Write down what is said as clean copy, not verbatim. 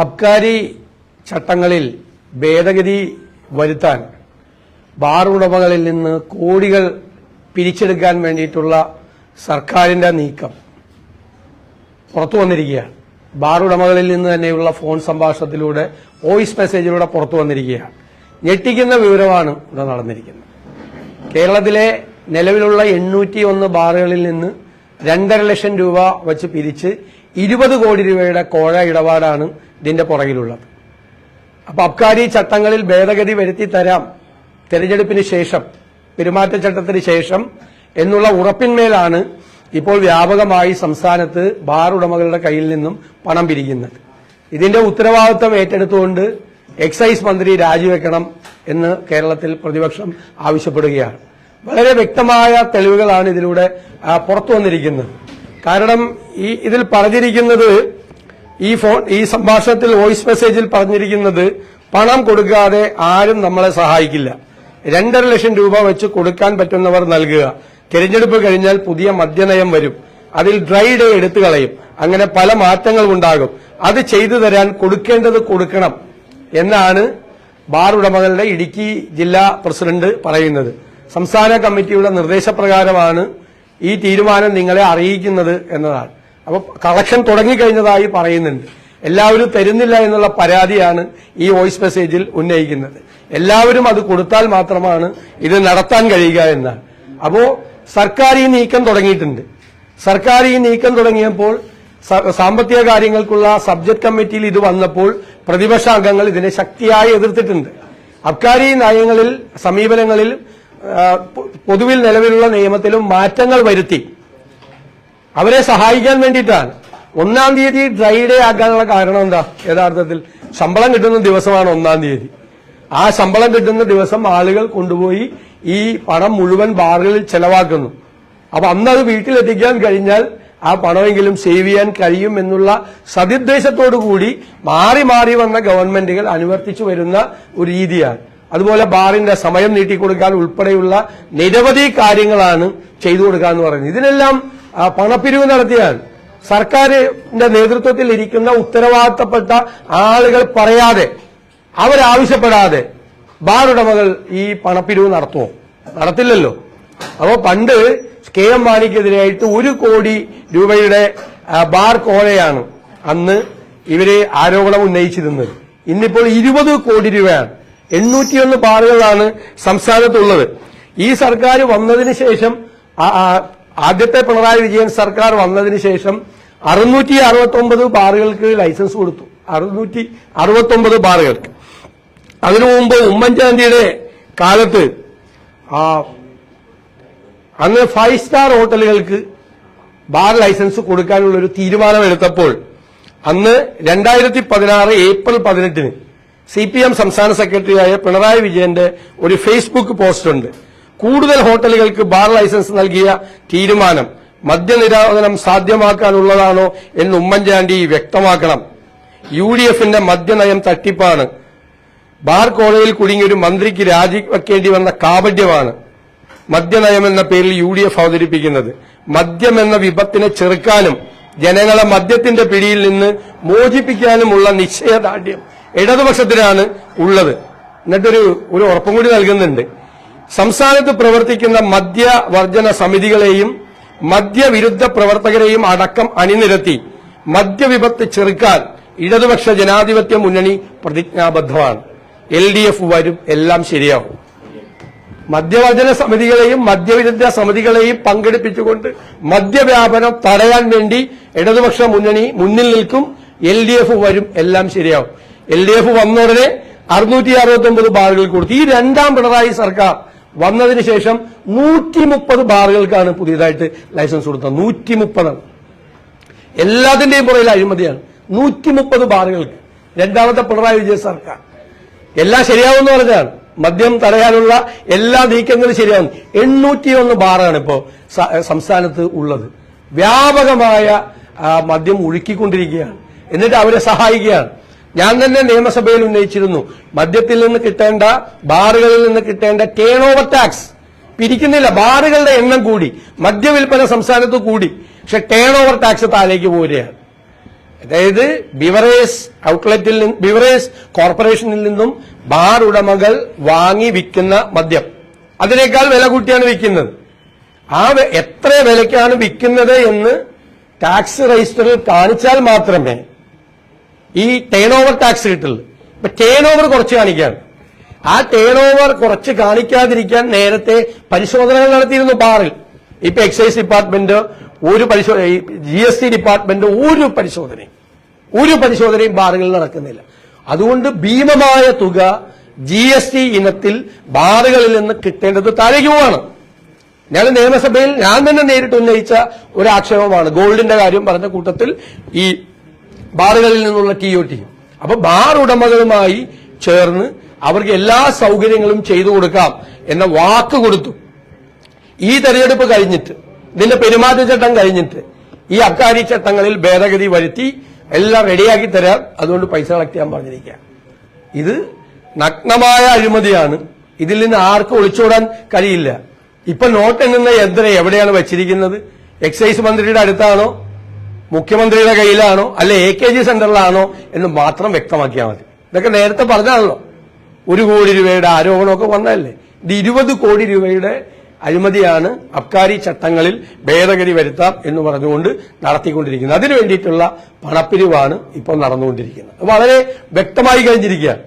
അബ്കാരി ചട്ടങ്ങളിൽ ഭേദഗതി വരുത്താൻ ബാർ ഉടമകളിൽ നിന്ന് കോടികൾ പിരിച്ചെടുക്കാൻ വേണ്ടിയിട്ടുള്ള സർക്കാരിന്റെ നീക്കം പുറത്തു വന്നിരിക്കുകയാണ്. ബാർ ഉടമകളിൽ നിന്ന് തന്നെയുള്ള ഫോൺ സംഭാഷണത്തിലൂടെ വോയിസ് മെസ്സേജിലൂടെ പുറത്തു വന്നിരിക്കുകയാണ്. ഞെട്ടിക്കുന്ന വിവരമാണ് ഇവിടെ നടന്നിരിക്കുന്നത്. കേരളത്തിലെ നിലവിലുള്ള 801 ബാറുകളിൽ നിന്ന് 2.5 ലക്ഷം രൂപ വച്ച് പിരിച്ച് 20 കോടി രൂപയുടെ കോഴ ഇടപാടാണ് ഇതിന്റെ പുറകിലുള്ളത്. അപ്പൊ അബ്കാരി ചട്ടങ്ങളിൽ ഭേദഗതി വരുത്തി തരാം തെരഞ്ഞെടുപ്പിന് ശേഷം, പെരുമാറ്റച്ചട്ടത്തിന് ശേഷം എന്നുള്ള ഉറപ്പിന്മേലാണ് ഇപ്പോൾ വ്യാപകമായി സംസ്ഥാനത്ത് ബാർ ഉടമകളുടെ കയ്യിൽ നിന്നും പണം പിരിക്കുന്നത്. ഇതിന്റെ ഉത്തരവാദിത്വം ഏറ്റെടുത്തുകൊണ്ട് എക്സൈസ് മന്ത്രി രാജിവെക്കണം എന്ന് കേരളത്തിൽ പ്രതിപക്ഷം ആവശ്യപ്പെടുകയാണ്. വളരെ വ്യക്തമായ തെളിവുകളാണ് ഇതിലൂടെ പുറത്തു വന്നിരിക്കുന്നത്. കാരണം ഇതിൽ പറഞ്ഞിരിക്കുന്നത്, ഈ സംഭാഷണത്തിൽ വോയിസ് മെസ്സേജിൽ പറഞ്ഞിരിക്കുന്നത്, പണം കൊടുക്കാതെ ആരും നമ്മളെ സഹായിക്കില്ല, 2.5 ലക്ഷം രൂപ വെച്ച് കൊടുക്കാൻ പറ്റുന്നവർ നൽകുക, തെരഞ്ഞെടുപ്പ് കഴിഞ്ഞാൽ പുതിയ മദ്യനയം വരും, അതിൽ ഡ്രൈ ഡേ എടുത്തു കളയും, അങ്ങനെ പല മാറ്റങ്ങളും ഉണ്ടാകും, അത് ചെയ്തു തരാൻ കൊടുക്കേണ്ടത് കൊടുക്കണം എന്നാണ് ബാർ ഉടമകളുടെ ഇടുക്കി ജില്ലാ പ്രസിഡന്റ് പറയുന്നത്. സംസ്ഥാന കമ്മിറ്റിയുടെ നിർദ്ദേശപ്രകാരമാണ് ഈ തീരുമാനം നിങ്ങളെ അറിയിക്കുന്നത് എന്നതാണ്. അപ്പോൾ കളക്ഷൻ തുടങ്ങിക്കഴിഞ്ഞതായി പറയുന്നുണ്ട്. എല്ലാവരും തരുന്നില്ല എന്നുള്ള പരാതിയാണ് ഈ വോയിസ് മെസ്സേജിൽ ഉന്നയിക്കുന്നത്. എല്ലാവരും അത് കൊടുത്താൽ മാത്രമാണ് ഇത് നടത്താൻ കഴിയുക എന്നാണ്. അപ്പോ സർക്കാർ ഈ നീക്കം തുടങ്ങിയിട്ടുണ്ട്. സർക്കാർ ഈ നീക്കം തുടങ്ങിയപ്പോൾ സാമ്പത്തിക കാര്യങ്ങൾക്കുള്ള സബ്ജക്ട് കമ്മിറ്റിയിൽ ഇത് വന്നപ്പോൾ പ്രതിപക്ഷ അംഗങ്ങൾ ഇതിനെ ശക്തിയായി എതിർത്തിട്ടുണ്ട്. അബ്കാരി നയങ്ങളിൽ, സമീപനങ്ങളിൽ, പൊതുവിൽ നിലവിലുള്ള നിയമത്തിലും മാറ്റങ്ങൾ വരുത്തി അവരെ സഹായിക്കാൻ വേണ്ടിയിട്ടാണ്. 1-ാം തീയതി ഡ്രൈ ഡേ ആക്കാനുള്ള കാരണം എന്താ? യഥാർത്ഥത്തിൽ ശമ്പളം കിട്ടുന്ന ദിവസമാണ് 1-ാം തീയതി. ആ ശമ്പളം കിട്ടുന്ന ദിവസം ആളുകൾ കൊണ്ടുപോയി ഈ പണം മുഴുവൻ ബാറുകളിൽ ചെലവാക്കുന്നു. അപ്പൊ അന്നത് വീട്ടിലെത്തിക്കാൻ കഴിഞ്ഞാൽ ആ പണമെങ്കിലും സേവ് ചെയ്യാൻ കഴിയും എന്നുള്ള സതുദ്ദേശത്തോടുകൂടി മാറി മാറി വന്ന ഗവൺമെന്റുകൾ അനുവർത്തിച്ചു വരുന്ന ഒരു രീതിയാണ്. അതുപോലെ ബാറിന്റെ സമയം നീട്ടിക്കൊടുക്കാൻ ഉൾപ്പെടെയുള്ള നിരവധി കാര്യങ്ങളാണ് ചെയ്തു കൊടുക്കുക എന്ന് പറയുന്നത്. ഇതിനെല്ലാം പണപ്പിരിവ് നടത്തിയാണ്. സർക്കാരിന്റെ നേതൃത്വത്തിൽ ഇരിക്കുന്ന ഉത്തരവാദിത്തപ്പെട്ട ആളുകൾ പറയാതെ, അവരാവശ്യപ്പെടാതെ ബാർ ഉടമകൾ ഈ പണപ്പിരിവ് നടത്തുമോ? നടത്തില്ലല്ലോ. അപ്പോ പണ്ട് KM മാണിക്കെതിരായിട്ട് 1 കോടി രൂപയുടെ ബാർ കോഴയാണ് അന്ന് ഇവര് ആരോപണം ഉന്നയിച്ചിരുന്നത്. ഇന്നിപ്പോൾ 20 കോടി രൂപയാണ്. 801 ബാറുകളാണ് സംസ്ഥാനത്തുള്ളത്. ഈ സർക്കാർ വന്നതിന് ശേഷം, ആദ്യത്തെ പിണറായി വിജയൻ സർക്കാർ വന്നതിന് ശേഷം 669 ബാറുകൾക്ക് ലൈസൻസ് കൊടുത്തു. 669 ബാറുകൾക്ക്. അതിനു മുമ്പ് ഉമ്മൻചാണ്ടിയുടെ കാലത്ത് അന്ന് 5 സ്റ്റാർ ഹോട്ടലുകൾക്ക് ബാർ ലൈസൻസ് കൊടുക്കാനുള്ള ഒരു തീരുമാനമെടുത്തപ്പോൾ അന്ന് 2016 ഏപ്രിൽ 18-ന് CPM സംസ്ഥാന സെക്രട്ടറിയായ പിണറായി വിജയന്റെ ഒരു ഫേസ്ബുക്ക് പോസ്റ്റ് ഉണ്ട്. കൂടുതൽ ഹോട്ടലുകൾക്ക് ബാർ ലൈസൻസ് നൽകിയ തീരുമാനം മദ്യനിരോധനം സാധ്യമാക്കാനുള്ളതാണോ എന്ന് ഉമ്മൻചാണ്ടി വ്യക്തമാക്കണം. UDFന്റെ മദ്യനയം തട്ടിപ്പാണ്. ബാർ കോളയിൽ കുടുങ്ങിയൊരു മന്ത്രിക്ക് രാജിവെക്കേണ്ടി വന്ന കാപട്യമാണ് മദ്യനയം എന്ന പേരിൽ UDF അവതരിപ്പിക്കുന്നത്. മദ്യം എന്ന വിപത്തിനെ ചെറുക്കാനും ജനങ്ങളെ മദ്യത്തിന്റെ പിടിയിൽ നിന്ന് മോചിപ്പിക്കാനുമുള്ള നിശ്ചയദാർഢ്യം ഇടതുപക്ഷത്തിനാണ് ഉള്ളത്. എന്നിട്ടൊരു ഉറപ്പും കൂടി നൽകുന്നുണ്ട്. സംസ്ഥാനത്ത് പ്രവർത്തിക്കുന്ന മദ്യവർജന സമിതികളെയും മദ്യവിരുദ്ധ പ്രവർത്തകരെയും അടക്കം അണിനിരത്തി മദ്യവിപത്ത് ചെറുക്കാൻ ഇടതുപക്ഷ ജനാധിപത്യ മുന്നണി പ്രതിജ്ഞാബദ്ധമാണ്. LDF വരും, എല്ലാം ശരിയാവും. മദ്യവർജന സമിതികളെയും മദ്യവിരുദ്ധ സമിതികളെയും പങ്കെടുപ്പിച്ചുകൊണ്ട് മദ്യവ്യാപനം തടയാൻ വേണ്ടി ഇടതുപക്ഷ മുന്നണി മുന്നിൽ നിൽക്കും. LDF വരും, എല്ലാം ശരിയാവും. LDF വന്നോടനെ 669 ബാറുകൾ കൊടുത്തു. ഈ 2-ാം പിണറായി സർക്കാർ വന്നതിന് ശേഷം 130 ബാറുകൾക്കാണ് പുതിയതായിട്ട് ലൈസൻസ് കൊടുത്തത്. 130. എല്ലാത്തിന്റെയും പുറകിൽ അഴിമതിയാണ്. 130 ബാറുകൾക്ക് 2ാമത്തെ പിണറായി വിജയൻ സർക്കാർ. എല്ലാം ശരിയാവുമെന്ന് പറഞ്ഞാണ്. മദ്യം തടയാനുള്ള എല്ലാ നീക്കങ്ങളും ശരിയാവും. 801 ബാറാണ് ഇപ്പോ സംസ്ഥാനത്ത് ഉള്ളത്. വ്യാപകമായ മദ്യം ഒഴുക്കിക്കൊണ്ടിരിക്കുകയാണ്. എന്നിട്ട് അവരെ സഹായിക്കുകയാണ്. ഞാൻ തന്നെ നിയമസഭയിൽ ഉന്നയിച്ചിരുന്നു, മദ്യത്തിൽ നിന്ന് കിട്ടേണ്ട, ബാറുകളിൽ നിന്ന് കിട്ടേണ്ട ടേൺ ഓവർ ടാക്സ് പിരിക്കുന്നില്ല. ബാറുകളുടെ എണ്ണം കൂടി, മദ്യവിൽപ്പന സംസ്ഥാനത്ത് കൂടി, പക്ഷെ ടേൺ ഓവർ ടാക്സ് താഴേക്ക് പോരുകയാണ്. അതായത് ബിവറേജ് ഔട്ട്ലെറ്റിൽ നിന്ന് ബിവറേജ് കോർപ്പറേഷനിൽ നിന്നും ബാർ ഉടമകൾ വാങ്ങി വിൽക്കുന്ന മദ്യം അതിനേക്കാൾ വില കൂട്ടിയാണ് വിൽക്കുന്നത്. എത്ര വിലയ്ക്കാണ് വിൽക്കുന്നത് എന്ന് ടാക്സ് രജിസ്റ്ററിൽ കാണിച്ചാൽ മാത്രമേ ഈ ടേൺ ഓവർ ടാക്സ് കിട്ടുള്ളൂ. ഇപ്പൊ ടേൺ ഓവർ കുറച്ച് കാണിക്കുകയാണ്. ആ ടേൺ ഓവർ കുറച്ച് കാണിക്കാതിരിക്കാൻ നേരത്തെ പരിശോധനകൾ നടത്തിയിരുന്നു ബാറിൽ. ഇപ്പൊ എക്സൈസ് ഡിപ്പാർട്ട്മെന്റ് GST ഡിപ്പാർട്ട്മെന്റ് ഒരു പരിശോധനയും ബാറുകളിൽ നടക്കുന്നില്ല. അതുകൊണ്ട് ഭീമമായ തുക GST ഇനത്തിൽ ബാറുകളിൽ നിന്ന് കിട്ടേണ്ടത് താഴേക്ക് പോവാണ്. ഞങ്ങൾ നിയമസഭയിൽ ഞാൻ തന്നെ നേരിട്ട് ഉന്നയിച്ച ഒരു ആക്ഷേപമാണ് ഗോൾഡിന്റെ കാര്യം പറഞ്ഞ കൂട്ടത്തിൽ ഈ ബാറുകളിൽ നിന്നുള്ള TOT. അപ്പൊ ബാർ ഉടമകളുമായി ചേർന്ന് അവർക്ക് എല്ലാ സൗകര്യങ്ങളും ചെയ്തു കൊടുക്കാം എന്ന വാക്ക് കൊടുത്തു. ഈ തെരഞ്ഞെടുപ്പ് കഴിഞ്ഞിട്ട് ഇതിന്റെ പെരുമാറ്റച്ചട്ടം കഴിഞ്ഞിട്ട് ഈ അബ്കാരി ചട്ടങ്ങളിൽ ഭേദഗതി വരുത്തി എല്ലാം റെഡിയാക്കി തരാം, അതുകൊണ്ട് പൈസ കളക്ട് ചെയ്യാൻ പറഞ്ഞിരിക്കുക. ഇത് നഗ്നമായ അഴിമതിയാണ്. ഇതിൽ നിന്ന് ആർക്കും ഒളിച്ചോടാൻ കഴിയില്ല. ഇപ്പൊ നോട്ട് എണ്ണുന്ന യന്ത്രം എവിടെയാണ് വെച്ചിരിക്കുന്നത്? എക്സൈസ് മന്ത്രിയുടെ അടുത്താണോ, മുഖ്യമന്ത്രിയുടെ കയ്യിലാണോ, അല്ലെ AKG സെന്ററിലാണോ എന്ന് മാത്രം വ്യക്തമാക്കിയാൽ മതി. ഇതൊക്കെ നേരത്തെ പറഞ്ഞാണല്ലോ. 1 കോടി രൂപയുടെ ആരോപണമൊക്കെ വന്നതല്ലേ. ഇത് 20 കോടി രൂപയുടെ അഴിമതിയാണ് അബ്കാരി ചട്ടങ്ങളിൽ ഭേദഗതി വരുത്താം എന്ന് പറഞ്ഞുകൊണ്ട് നടത്തിക്കൊണ്ടിരിക്കുന്നത്. അതിനു വേണ്ടിയിട്ടുള്ള പണപ്പിരിവാണ് ഇപ്പോൾ നടന്നുകൊണ്ടിരിക്കുന്നത്. വളരെ വ്യക്തമായി കഴിഞ്ഞിരിക്കുകയാണ്.